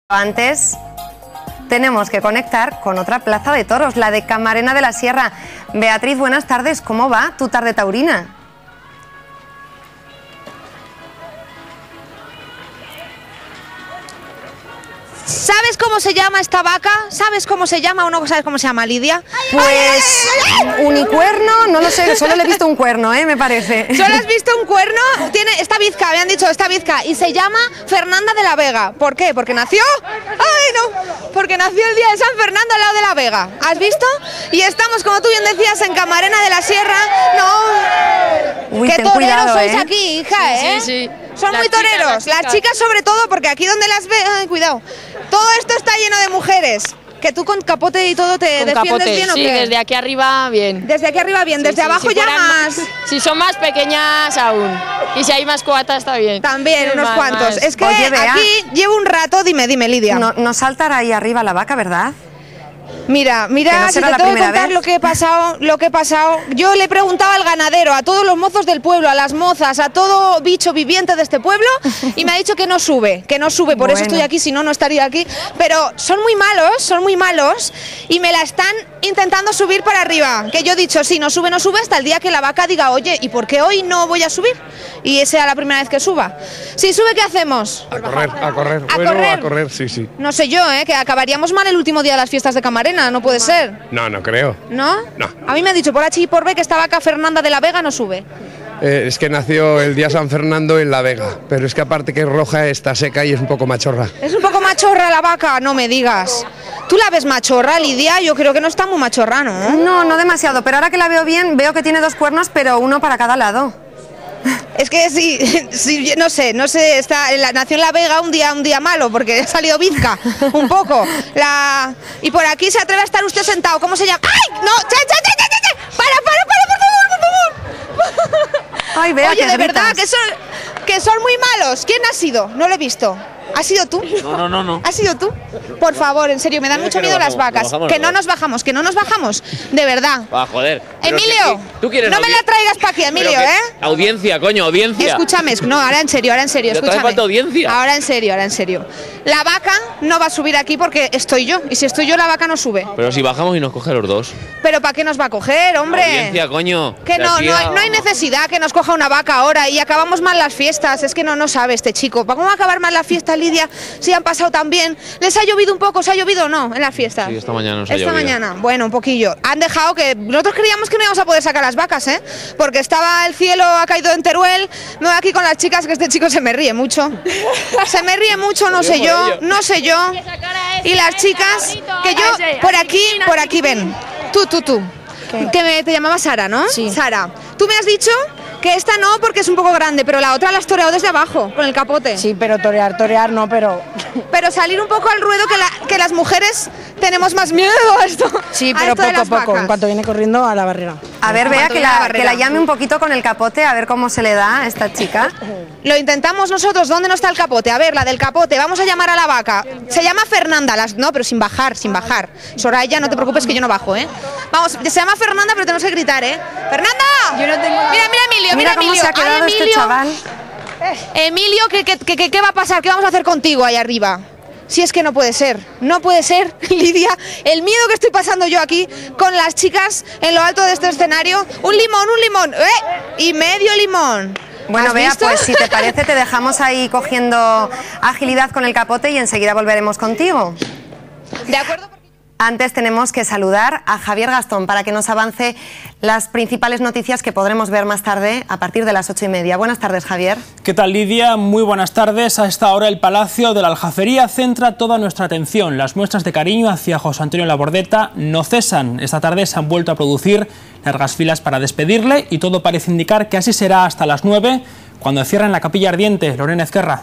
Antes tenemos que conectar con otra plaza de toros, la de Camarena de la Sierra. Beatriz, buenas tardes. ¿Cómo va tu tarde taurina? ¿Sabes cómo se llama esta vaca? ¿Sabes cómo se llama o no sabes cómo se llama, Lidia? Pues unicuerno, no lo sé, solo le he visto un cuerno, me parece. ¿Solo has visto un cuerno? Tiene esta bizca, me han dicho esta bizca, y se llama Fernanda de la Vega. ¿Por qué? ¿Porque nació? ¡Ay, no! Porque nació el día de San Fernando al lado de la Vega. ¿Has visto? Y estamos, como tú bien decías, en Camarena de la Sierra. ¡No! Uy, ¡Qué ten toreros cuidado, sois aquí, hija, Sí, sí. Son muy toreros, las chicas sobre todo, porque aquí donde las ve... Ay, cuidado. Todo esto está lleno de mujeres. Que tú con capote y todo te defiendes bien, ¿o qué? Sí, desde aquí arriba bien. Desde aquí arriba bien, desde abajo si ya más. más... Si son más pequeñas aún. Y si hay más coatas está bien. También, unos cuantos. más. Es que Oye, Bea, aquí llevo un rato, dime, Lidia. No saltará ahí arriba la vaca, ¿verdad? Mira, Que no si será te la tengo que primera contar vez. lo que he pasado. Yo le preguntaba al ganadero, a todos los mozos del pueblo, a las mozas, a todo bicho viviente de este pueblo, y me ha dicho que no sube, por eso estoy aquí, si no, no estaría aquí. Pero son muy malos, y me la están intentando subir para arriba. Que yo he dicho, sí, no sube hasta el día que la vaca diga, oye, ¿y por qué hoy no voy a subir? Y sea la primera vez que suba. Si sube, ¿qué hacemos? A correr. ¿A Bueno, correr? a correr, sí. No sé yo, que acabaríamos mal el último día de las fiestas de Camarena, no puede ser. No creo. ¿No? No. A mí me han dicho por H y por B que esta vaca Fernanda de la Vega no sube. Es que nació el día San Fernando en La Vega, pero es que aparte que es roja, está seca y es un poco machorra. Es un poco machorra la vaca, no me digas. ¿Tú la ves machorra, Lidia? Yo creo que no está muy machorra, ¿no? No demasiado, pero ahora que la veo bien, veo que tiene dos cuernos, pero uno para cada lado. Es que sí, no sé, nació en La Vega un día malo, porque ha salido bizca, un poco. Y por aquí se atreve a estar usted sentado, ¿cómo se llama? ¡Ay! ¡No! ¡Para, por favor! Ay, Bea, Oye, que de gritas. verdad, que son muy malos. ¿Quién ha sido? No lo he visto. ¿Has sido tú? No. ¿Has sido tú? Por favor, en serio, me dan mucho miedo las vacas. Que no nos bajamos, de verdad. Joder. Emilio, ¿Tú quieres no me la traigas para aquí, Emilio, Audiencia, coño, audiencia. Escúchame, no, ahora en serio, ¿No te hace escúchame. falta audiencia? Ahora en serio. La vaca no va a subir aquí porque estoy yo, y si estoy yo la vaca no sube. Pero si bajamos y nos coge los dos. ¿Pero para qué nos va a coger, hombre? Audiencia, coño. Que no hay necesidad que nos coja una vaca ahora y acabamos mal las fiestas. Es que no sabe este chico. ¿Cómo va a acabar mal la fiesta, Lidia, si han pasado tan bien? ¿Les ha llovido un poco? ¿Se ha llovido o no en las fiestas? Sí, esta mañana nos ha llovido. Esta mañana, bueno, un poquillo. Han dejado que... Nosotros creíamos que no íbamos a poder sacar las vacas, porque estaba el cielo, ha caído en Teruel. Me voy aquí con las chicas, que este chico se me ríe mucho. Se me ríe mucho, no sé yo. Y las chicas, que yo, por aquí ven. Tú. Que te llamaba Sara, ¿no? Sí. Sara, tú me has dicho que esta no porque es un poco grande, pero la otra la has toreado desde abajo, con el capote. Sí, pero torear no, pero... Pero salir un poco al ruedo, que las mujeres tenemos más miedo a esto. Sí, a pero esto de poco a las poco, vacas. en cuanto viene corriendo a la barrera. A ver, Bea, Cuando que viene la la barrera. llame un poquito con el capote, a ver cómo se le da a esta chica. Lo intentamos nosotros. ¿Dónde no está el capote? A ver, la del capote. Vamos a llamar a la vaca. Se llama Fernanda. No, pero sin bajar. Soraya, no te preocupes que yo no bajo, Vamos, se llama Fernanda, pero tenemos que gritar, ¡Fernanda! Yo no tengo... Mira, Emilio, Mira cómo se ha quedado Ay, este chaval. Emilio, ¿qué va a pasar? ¿Qué vamos a hacer contigo ahí arriba? Si es que no puede ser, Lidia, el miedo que estoy pasando yo aquí con las chicas en lo alto de este escenario. Un limón, y medio limón. Bueno, ¿Has Bea, visto? pues si te parece te dejamos ahí cogiendo agilidad con el capote y enseguida volveremos contigo. De acuerdo. Antes tenemos que saludar a Javier Gastón para que nos avance las principales noticias que podremos ver más tarde a partir de las 8:30. Buenas tardes, Javier. ¿Qué tal, Lidia? Muy buenas tardes. A esta hora el Palacio de la Aljafería centra toda nuestra atención. Las muestras de cariño hacia José Antonio Labordeta no cesan. Esta tarde se han vuelto a producir largas filas para despedirle y todo parece indicar que así será hasta las 9, cuando cierren la Capilla Ardiente. Lorena Ezquerra.